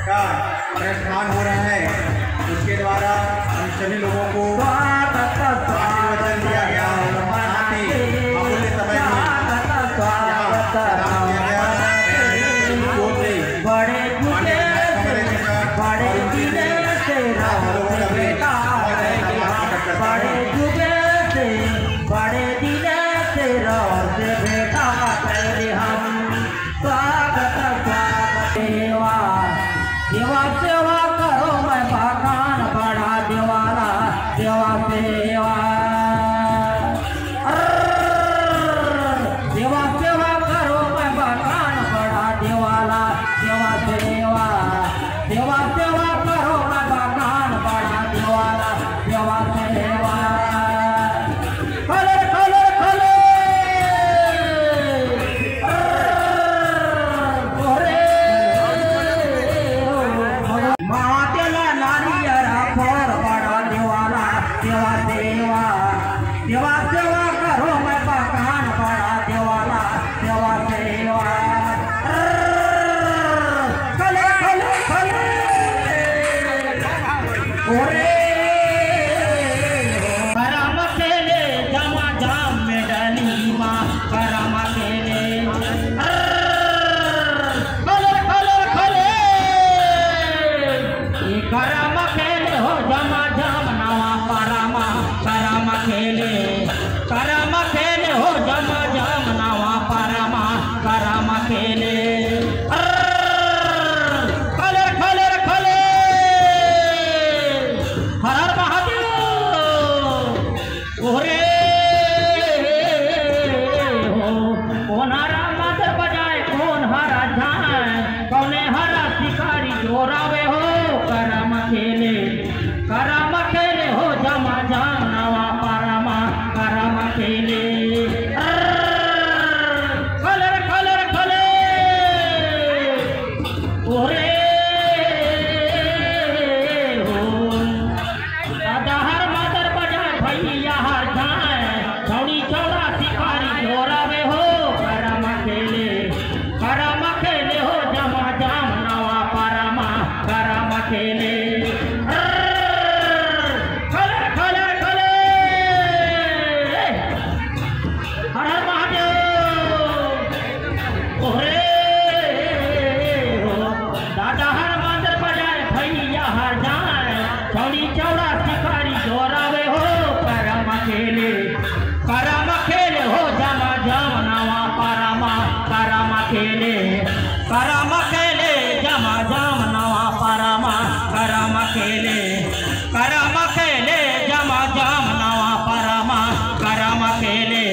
का प्रस्थान हो रहा है, उसके द्वारा हम सभी लोगों को आशीर्वचन दिया गया है। साथ ही अमूल्य समय में बड़े दिन से रोज बेटा करे हम स्वागत सेवा सेवा सेवा करो मैं भगवान बड़ा देवाला सेवा सेवा सेवा सेवा करो मैं भगवान बड़ा देवाला सेवा सेवा सेवा सेवा करो मैं भगवान बड़ा देवाला सेवा सेवा सेवा सेवा करो मैं भगवान बड़ा देवाला सेवा सेवा खले खले खले ओरे करम खेले जमा जाम में डली माँ करम खेले खले खले खले करम खेले हो जमा जाम नवा परमा करम खेले करम खेले हो जमा जम नवा परमा करम खेले खले खले खले हर हर महादेव ओरे हो कौन हरा मादर बजाए कौन हरा जाए कौने हरा शिकारी जोरावे हो करम खेले हो जमा जम नवा परमा करम खेले खले खले खले ओरे हो दादा हर मादर बजाए भैया हर जाए छौड़ी चौड़ा शिकारी जोरावे हो करम खेले हो जमा जम नवा परमा करम खेले चौड़ा शिकारी जोरावे हो करम खेले हो जमा जम नवा परमा करम खेले जमा जम नवा परमा करम खेले जमा जम नवा परमा करम खेले